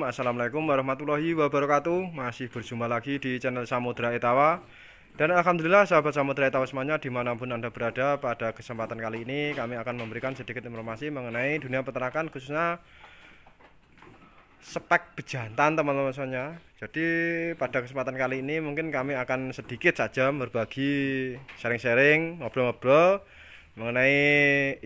Assalamualaikum warahmatullahi wabarakatuh. Masih berjumpa lagi di channel Samudra Etawa. Dan alhamdulillah sahabat Samudra Etawa semuanya, dimanapun Anda berada, pada kesempatan kali ini kami akan memberikan sedikit informasi mengenai dunia peternakan, khususnya spek bejantan teman-teman semuanya. Jadi pada kesempatan kali ini mungkin kami akan sedikit saja berbagi sharing-sharing, ngobrol-ngobrol mengenai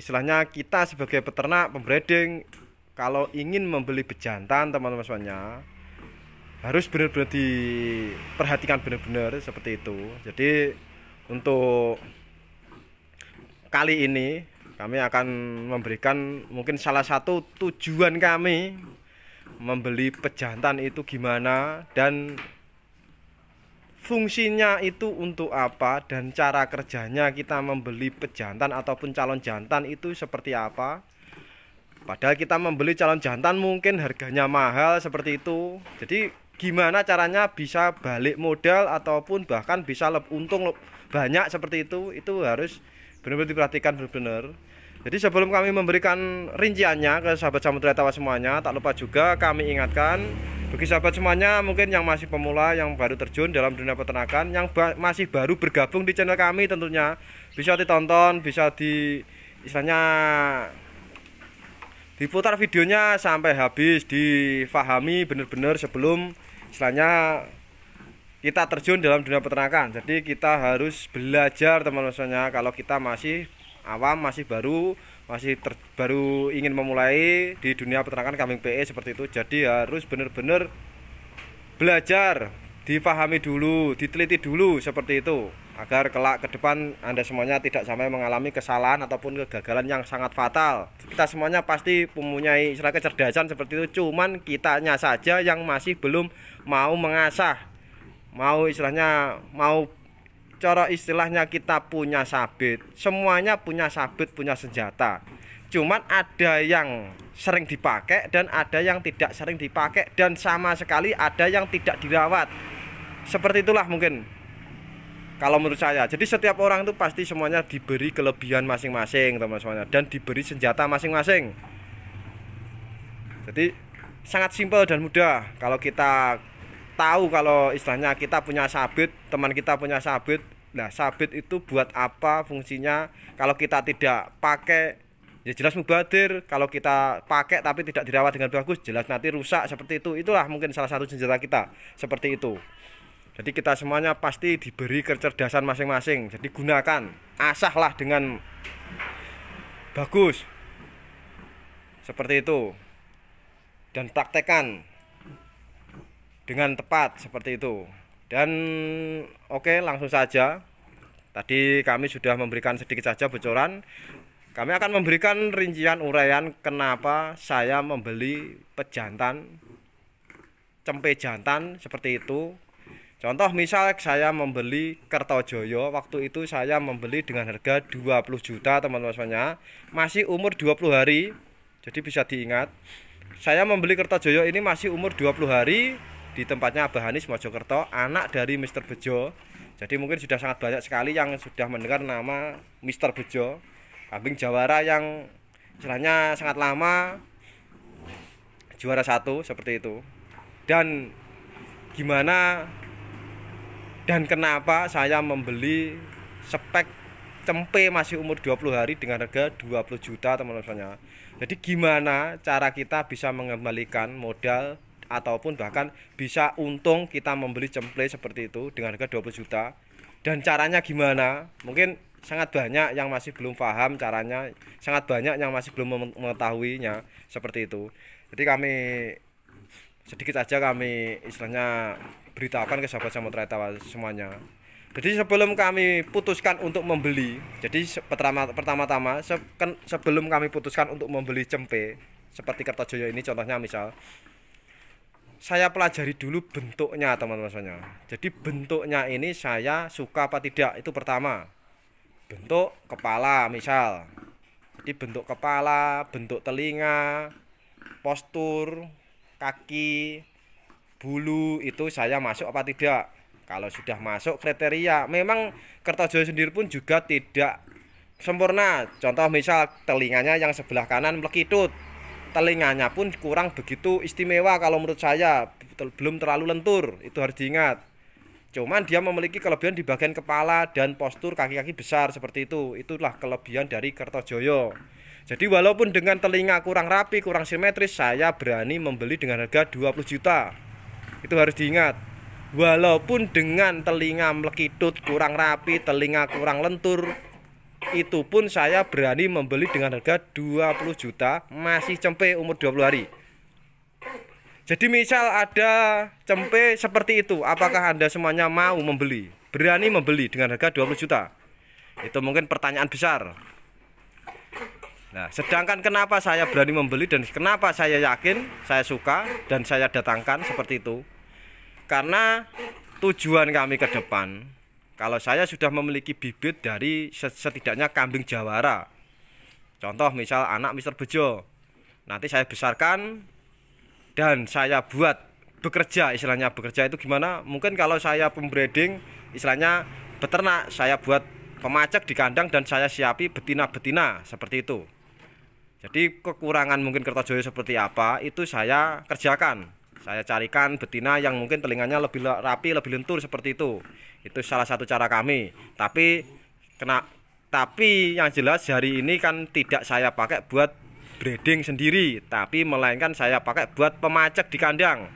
istilahnya kita sebagai peternak pembreeding. Kalau ingin membeli bejantan teman-teman semuanya, harus benar-benar diperhatikan benar-benar seperti itu. Jadi untuk kali ini kami akan memberikan mungkin salah satu tujuan kami membeli pejantan itu gimana, dan fungsinya itu untuk apa, dan cara kerjanya kita membeli pejantan ataupun calon jantan itu seperti apa. Padahal kita membeli calon jantan mungkin harganya mahal seperti itu. Jadi gimana caranya bisa balik modal ataupun bahkan bisa untung banyak seperti itu harus benar-benar diperhatikan benar-benar. Jadi sebelum kami memberikan rinciannya ke sahabat Samudra Etawa semuanya, tak lupa juga kami ingatkan bagi sahabat semuanya mungkin yang masih pemula, yang baru terjun dalam dunia peternakan, yang masih baru bergabung di channel kami, tentunya bisa ditonton, bisa istilahnya diputar videonya sampai habis, difahami benar-benar sebelum istilahnya kita terjun dalam dunia peternakan. Jadi kita harus belajar teman-teman, kalau kita masih awam, masih baru ingin memulai di dunia peternakan kambing PE seperti itu. Jadi harus benar-benar belajar, difahami dulu, diteliti dulu seperti itu, agar kelak ke depan Anda semuanya tidak sampai mengalami kesalahan ataupun kegagalan yang sangat fatal. Kita semuanya pasti mempunyai istilah kecerdasan seperti itu, cuman kitanya saja yang masih belum mau mengasah, mau cara istilahnya kita punya sabit, semuanya punya sabit, punya senjata. Cuman ada yang sering dipakai dan ada yang tidak sering dipakai, dan sama sekali ada yang tidak dirawat. Seperti itulah mungkin kalau menurut saya. Jadi setiap orang itu pasti semuanya diberi kelebihan masing-masing teman-teman, dan diberi senjata masing-masing. Jadi sangat simpel dan mudah. Kalau kita tahu kalau istilahnya kita punya sabit, teman kita punya sabit, nah sabit itu buat apa fungsinya. Kalau kita tidak pakai, ya jelas mubadir. Kalau kita pakai tapi tidak dirawat dengan bagus, jelas nanti rusak seperti itu. Itulah mungkin salah satu senjata kita seperti itu. Jadi kita semuanya pasti diberi kecerdasan masing-masing. Jadi gunakan, asahlah dengan bagus seperti itu, dan praktekkan dengan tepat seperti itu. Dan oke, langsung saja. Tadi kami sudah memberikan sedikit saja bocoran. Kami akan memberikan rincian uraian kenapa saya membeli pejantan, cempe jantan seperti itu. Contoh misal saya membeli Kertojoyo, waktu itu saya membeli dengan harga 20 juta teman-teman, masih umur 20 hari. Jadi bisa diingat, saya membeli Kertojoyo ini masih umur 20 hari di tempatnya Abah Hanis Mojokerto, anak dari Mr. Bejo. Jadi mungkin sudah sangat banyak sekali yang sudah mendengar nama Mr. Bejo, kambing jawara yang istilahnya sangat lama, juara 1 seperti itu. Dan gimana dan kenapa saya membeli spek cempe masih umur 20 hari dengan harga 20 juta teman-teman. Jadi gimana cara kita bisa mengembalikan modal ataupun bahkan bisa untung kita membeli cempe seperti itu dengan harga 20 juta. Dan caranya gimana? Mungkin sangat banyak yang masih belum paham caranya, sangat banyak yang masih belum mengetahuinya seperti itu. Jadi kami sedikit saja kami istilahnya beritahukan ke sahabat Samudra Etawa semuanya. Jadi sebelum kami putuskan untuk membeli, jadi pertama-tama sebelum kami putuskan untuk membeli cempe seperti Kertojoyo ini contohnya, misal saya pelajari dulu bentuknya teman-teman. Jadi bentuknya ini saya suka apa tidak, itu pertama. Bentuk kepala misal, jadi bentuk kepala, bentuk telinga, postur kaki, bulu, itu saya masuk apa tidak. Kalau sudah masuk kriteria, memang Kertojoyo sendiri pun juga tidak sempurna. Contoh misal telinganya yang sebelah kanan melekitut, telinganya pun kurang begitu istimewa kalau menurut saya, belum terlalu lentur, itu harus diingat. Cuman dia memiliki kelebihan di bagian kepala dan postur kaki-kaki besar seperti itu. Itulah kelebihan dari Kertojoyo. Jadi walaupun dengan telinga kurang rapi, kurang simetris, saya berani membeli dengan harga 20 juta. Itu harus diingat. Walaupun dengan telinga melekitut, kurang rapi, telinga kurang lentur, itu pun saya berani membeli dengan harga 20 juta, masih cempe umur 20 hari. Jadi misal ada cempe seperti itu, apakah Anda semuanya mau membeli? Berani membeli dengan harga 20 juta? Itu mungkin pertanyaan besar. Nah, sedangkan kenapa saya berani membeli dan kenapa saya yakin, saya suka dan saya datangkan seperti itu? Karena tujuan kami ke depan, kalau saya sudah memiliki bibit dari setidaknya kambing jawara. Contoh misal anak Mr. Bejo. Nanti saya besarkan dan saya buat bekerja, istilahnya bekerja itu gimana? Mungkin kalau saya pembreeding, istilahnya beternak, saya buat pemacak di kandang dan saya siapi betina-betina seperti itu. Jadi kekurangan mungkin Kertojoyo seperti apa itu saya kerjakan. Saya carikan betina yang mungkin telinganya lebih rapi, lebih lentur seperti itu. Itu salah satu cara kami. Tapi yang jelas hari ini kan tidak saya pakai buat breeding sendiri, tapi melainkan saya pakai buat pemacak di kandang.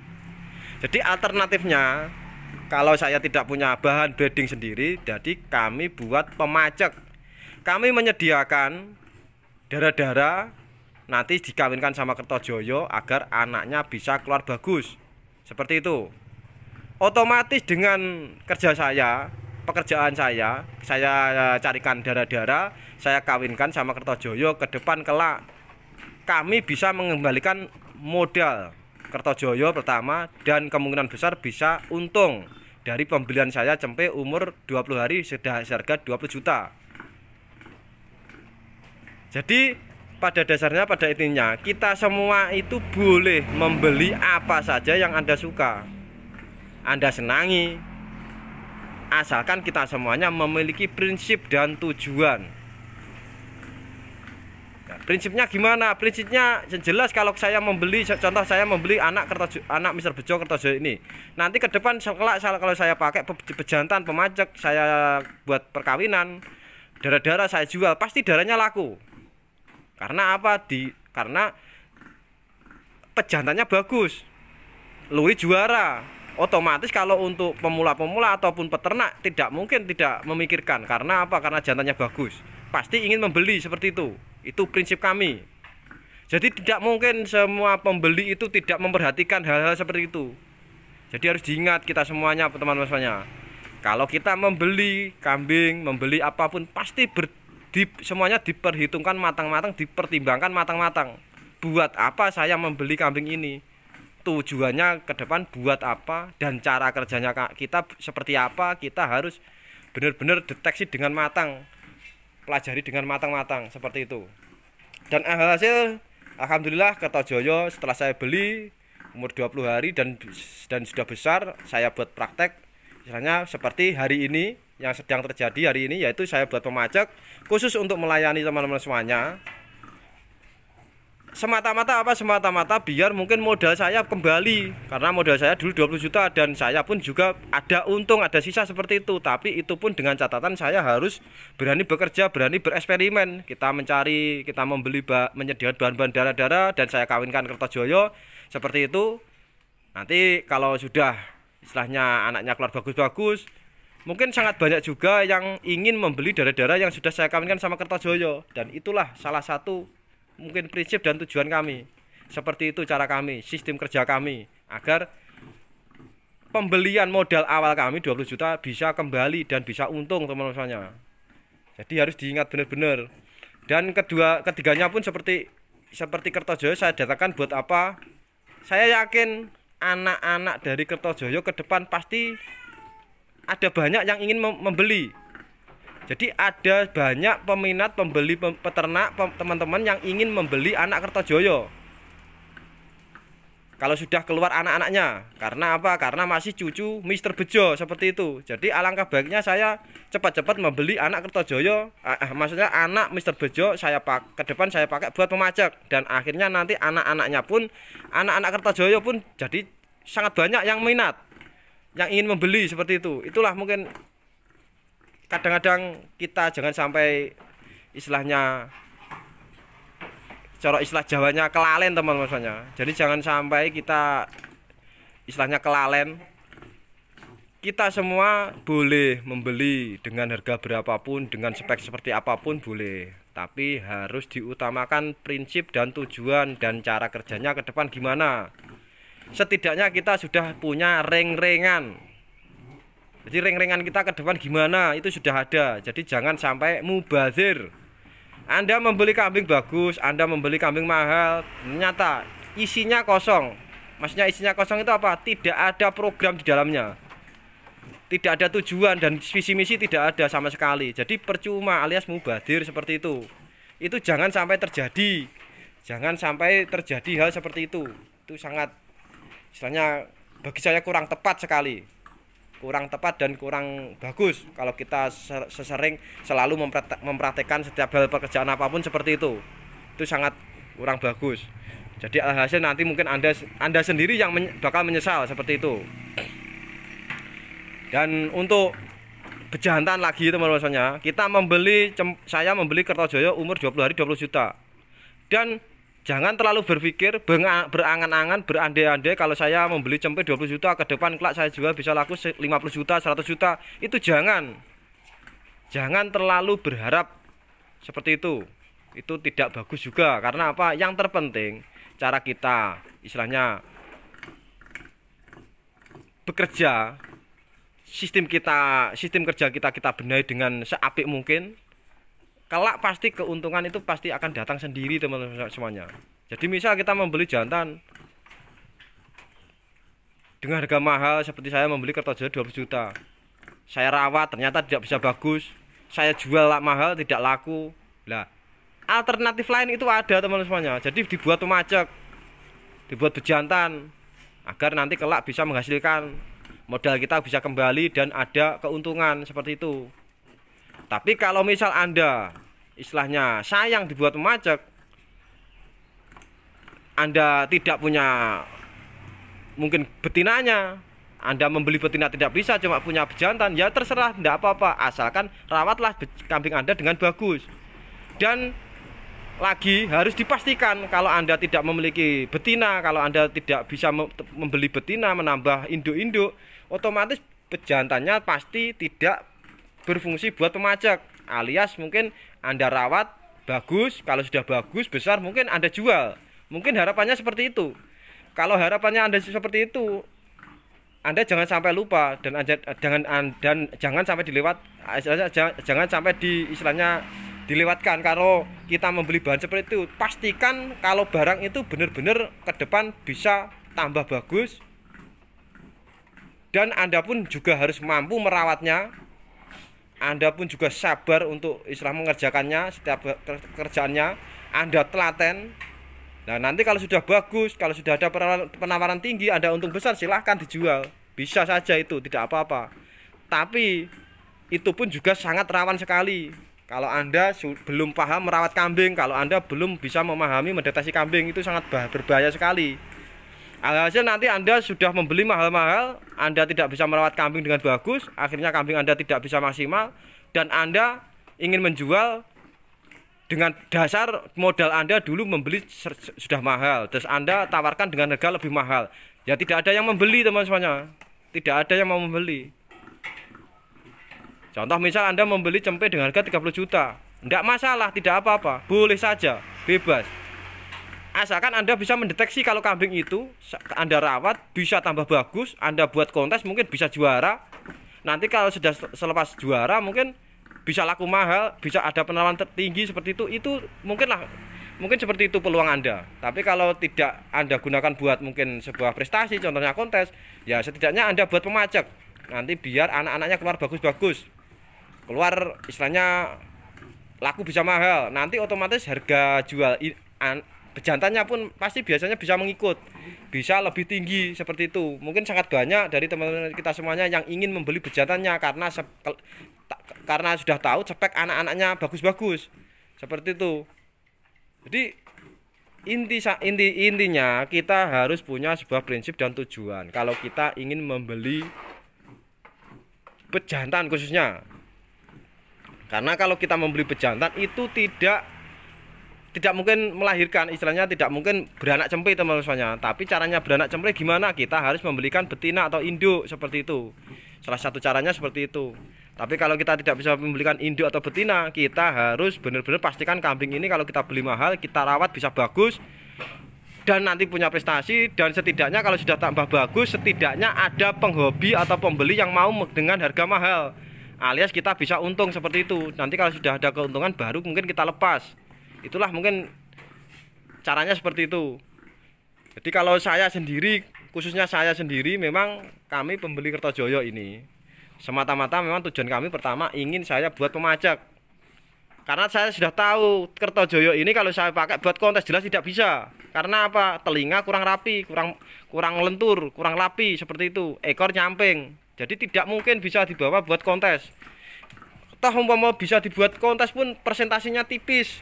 Jadi alternatifnya, kalau saya tidak punya bahan breeding sendiri, jadi kami buat pemacak. Kami menyediakan darah-darah nanti dikawinkan sama Kertojoyo agar anaknya bisa keluar bagus. Seperti itu. Otomatis dengan kerja saya, pekerjaan saya carikan darah-darah, saya kawinkan sama Kertojoyo, ke depan kelak kami bisa mengembalikan modal Kertojoyo pertama dan kemungkinan besar bisa untung dari pembelian saya cempe umur 20 hari seharga 20 juta. Jadi pada dasarnya, pada intinya, kita semua itu boleh membeli apa saja yang Anda suka, Anda senangi, asalkan kita semuanya memiliki prinsip dan tujuan. Prinsipnya gimana? Prinsipnya jelas, kalau saya membeli, contoh saya membeli anak Mr. Bejo Kertojoyo ini. Nanti ke depan kalau saya pakai pejantan, pemacak, saya buat perkawinan, darah-darah saya jual, pasti darahnya laku. Karena apa? Karena pejantannya bagus, luri juara. Otomatis kalau untuk pemula-pemula ataupun peternak tidak mungkin tidak memikirkan. Karena apa? Karena jantannya bagus, pasti ingin membeli seperti itu. Itu prinsip kami. Jadi tidak mungkin semua pembeli itu tidak memperhatikan hal-hal seperti itu. Jadi harus diingat kita semuanya, teman-teman semuanya. Kalau kita membeli kambing, membeli apapun, pasti semuanya diperhitungkan matang-matang, dipertimbangkan matang-matang. Buat apa saya membeli kambing ini? Tujuannya ke depan buat apa? Dan cara kerjanya kita seperti apa? Kita harus benar-benar deteksi dengan matang, pelajari dengan matang-matang seperti itu. Dan hasil alhamdulillah Kertojoyo setelah saya beli umur 20 hari dan sudah besar, saya buat praktek misalnya seperti hari ini yang sedang terjadi hari ini, yaitu saya buat pemacak khusus untuk melayani teman-teman semuanya. Semata-mata apa? Semata-mata biar mungkin modal saya kembali. Karena modal saya dulu 20 juta dan saya pun juga ada untung, ada sisa seperti itu. Tapi itu pun dengan catatan saya harus berani bekerja, berani bereksperimen. Kita mencari, kita membeli, menyediakan bahan-bahan darah-darah dan saya kawinkan Kertojoyo seperti itu. Nanti kalau sudah istilahnya anaknya keluar bagus-bagus, mungkin sangat banyak juga yang ingin membeli darah-darah yang sudah saya kawinkan sama Kertojoyo. Dan itulah salah satu mungkin prinsip dan tujuan kami. Seperti itu cara kami, sistem kerja kami, agar pembelian modal awal kami 20 juta bisa kembali dan bisa untung teman-teman. Jadi harus diingat benar-benar. Dan ketiganya pun seperti Kertojoyo saya datangkan buat apa? Saya yakin anak-anak dari Kertojoyo ke depan pasti ada banyak yang ingin membeli. Jadi ada banyak peminat, pembeli, peternak, teman-teman yang ingin membeli anak Kertojoyo. kalau sudah keluar anak-anaknya. Karena apa? Karena masih cucu Mr. Bejo seperti itu. Jadi alangkah baiknya saya cepat-cepat membeli anak Kertojoyo, maksudnya anak Mr. Bejo ke depan saya pakai buat pemajak, dan akhirnya nanti anak-anaknya pun, anak-anak Kertojoyo pun jadi sangat banyak yang minat, yang ingin membeli seperti itu. Itulah mungkin kadang-kadang kita jangan sampai istilahnya, cara istilah Jawanya kelalen teman-teman. Jadi jangan sampai kita istilahnya kelalen. Kita semua boleh membeli dengan harga berapapun, dengan spek seperti apapun boleh, tapi harus diutamakan prinsip dan tujuan dan cara kerjanya ke depan gimana. Setidaknya kita sudah punya ring-ringan. Jadi ring-ringan kita ke depan gimana itu sudah ada. Jadi jangan sampai mubazir. Anda membeli kambing bagus, Anda membeli kambing mahal, ternyata isinya kosong. Maksudnya isinya kosong itu apa? Tidak ada program di dalamnya, tidak ada tujuan, dan visi misi tidak ada sama sekali. Jadi percuma alias mubazir seperti itu. Itu jangan sampai terjadi. Jangan sampai terjadi hal seperti itu. Itu sangat, istilahnya bagi saya kurang tepat sekali. Kurang tepat dan kurang bagus kalau kita sesering selalu mempraktekkan setiap hal pekerjaan apapun seperti itu. Itu sangat kurang bagus. Jadi alhasil nanti mungkin anda sendiri yang bakal menyesal seperti itu. Dan untuk bejantan lagi teman-teman, saya membeli Kertojoyo umur 20 hari 20 juta. Dan jangan terlalu berpikir, berangan-angan, berandai-andai kalau saya membeli cempe 20 juta, ke depan kelak saya jual bisa laku 50 juta, 100 juta. Itu jangan. Jangan terlalu berharap seperti itu. Itu tidak bagus juga. Karena apa? Yang terpenting cara kita, istilahnya bekerja, sistem kerja kita benahi dengan seapik mungkin. Kelak pasti keuntungan itu pasti akan datang sendiri teman-teman semuanya. Jadi misal kita membeli jantan dengan harga mahal, seperti saya membeli Kertojoyo 20 juta, saya rawat ternyata tidak bisa bagus, saya jual mahal tidak laku. Lah, alternatif lain itu ada teman-teman semuanya. Jadi dibuat pemajak, dibuat bejantan, agar nanti kelak bisa menghasilkan, modal kita bisa kembali dan ada keuntungan seperti itu. Tapi kalau misal Anda istilahnya sayang dibuat pemajak, Anda tidak punya mungkin betinanya, Anda membeli betina tidak bisa, cuma punya bejantan, ya terserah, tidak apa-apa, asalkan rawatlah kambing Anda dengan bagus. Dan lagi harus dipastikan kalau Anda tidak memiliki betina, kalau Anda tidak bisa membeli betina, menambah induk-induk, otomatis bejantannya pasti tidak berfungsi buat pemajak, alias mungkin Anda rawat bagus, kalau sudah bagus besar mungkin Anda jual. Mungkin harapannya seperti itu. Kalau harapannya Anda seperti itu, Anda jangan sampai lupa dan jangan sampai jangan sampai istilahnya dilewatkan. Kalau kita membeli bahan seperti itu, pastikan kalau barang itu benar-benar ke depan bisa tambah bagus, dan Anda pun juga harus mampu merawatnya. Anda pun juga sabar untuk istilah mengerjakannya, setiap kerjaannya Anda telaten. Nah nanti kalau sudah bagus, kalau sudah ada penawaran tinggi, ada untung besar, silahkan dijual, bisa saja, itu tidak apa-apa. Tapi itu pun juga sangat rawan sekali kalau Anda belum paham merawat kambing, kalau Anda belum bisa memahami mendeteksi kambing, itu sangat berbahaya sekali. Alhasil nanti Anda sudah membeli mahal-mahal, Anda tidak bisa merawat kambing dengan bagus, akhirnya kambing Anda tidak bisa maksimal, dan Anda ingin menjual dengan dasar modal Anda dulu membeli sudah mahal, terus Anda tawarkan dengan harga lebih mahal. Ya tidak ada yang membeli teman-teman, tidak ada yang mau membeli. Contoh misal Anda membeli cempe dengan harga 30 juta, tidak masalah, tidak apa-apa, boleh saja, bebas. Asalkan Anda bisa mendeteksi kalau kambing itu Anda rawat bisa tambah bagus, Anda buat kontes mungkin bisa juara. Nanti kalau sudah selepas juara mungkin bisa laku mahal, bisa ada penawaran tertinggi seperti itu mungkin seperti itu peluang Anda. Tapi kalau tidak Anda gunakan buat mungkin sebuah prestasi, contohnya kontes, ya setidaknya Anda buat pemajak. Nanti biar anak-anaknya keluar bagus-bagus, keluar istilahnya laku bisa mahal. Nanti otomatis harga jual Bejantannya pun pasti biasanya bisa mengikut, bisa lebih tinggi seperti itu. Mungkin sangat banyak dari teman-teman kita semuanya yang ingin membeli bejantannya karena sudah tahu spek anak-anaknya bagus-bagus seperti itu. Jadi intinya kita harus punya sebuah prinsip dan tujuan kalau kita ingin membeli bejantan khususnya. Karena kalau kita membeli bejantan itu tidak mungkin melahirkan, istilahnya tidak mungkin beranak cempe teman-teman. Tapi caranya beranak cempe gimana? Kita harus membelikan betina atau induk seperti itu. Salah satu caranya seperti itu. Tapi kalau kita tidak bisa membelikan induk atau betina, kita harus benar-benar pastikan kambing ini kalau kita beli mahal, kita rawat bisa bagus dan nanti punya prestasi. Dan setidaknya kalau sudah tambah bagus, setidaknya ada penghobi atau pembeli yang mau dengan harga mahal, alias kita bisa untung seperti itu. Nanti kalau sudah ada keuntungan baru mungkin kita lepas. Itulah mungkin caranya seperti itu. Jadi kalau saya sendiri, khususnya saya sendiri, memang kami pembeli Kertojoyo ini semata-mata memang tujuan kami pertama ingin saya buat pemajak. Karena saya sudah tahu Kertojoyo ini kalau saya pakai buat kontes jelas tidak bisa. Karena apa? Telinga kurang rapi, kurang lentur, kurang rapi seperti itu. Ekor nyamping. Jadi tidak mungkin bisa dibawa buat kontes. Toh umpama bisa dibuat kontes pun presentasinya tipis.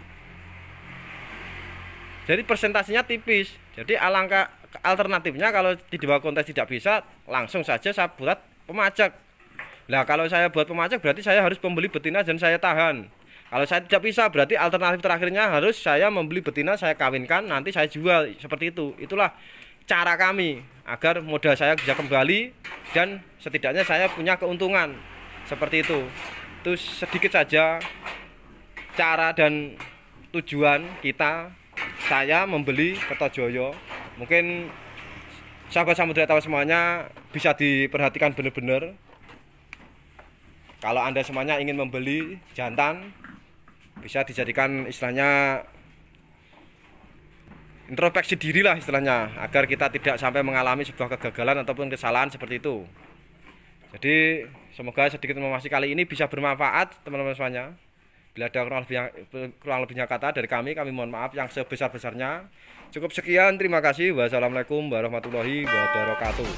Jadi presentasinya tipis. Jadi alangkah alternatifnya kalau dibawa kontes tidak bisa, langsung saja saya buat pemajak. Nah kalau saya buat pemajak berarti saya harus membeli betina dan saya tahan. Kalau saya tidak bisa berarti alternatif terakhirnya harus saya membeli betina, saya kawinkan, nanti saya jual seperti itu. Itulah cara kami agar modal saya bisa kembali dan setidaknya saya punya keuntungan seperti itu. Itu sedikit saja cara dan tujuan saya membeli Kertojoyo. Mungkin sahabat Samudra Tawa semuanya bisa diperhatikan benar-benar. Kalau Anda semuanya ingin membeli jantan, bisa dijadikan istilahnya introspeksi diri lah istilahnya, agar kita tidak sampai mengalami sebuah kegagalan ataupun kesalahan seperti itu. Jadi semoga sedikit informasi kali ini bisa bermanfaat teman-teman semuanya. Bila ada kurang lebihnya kata dari kami mohon maaf yang sebesar-besarnya. Cukup sekian, terima kasih. Wassalamualaikum warahmatullahi wabarakatuh.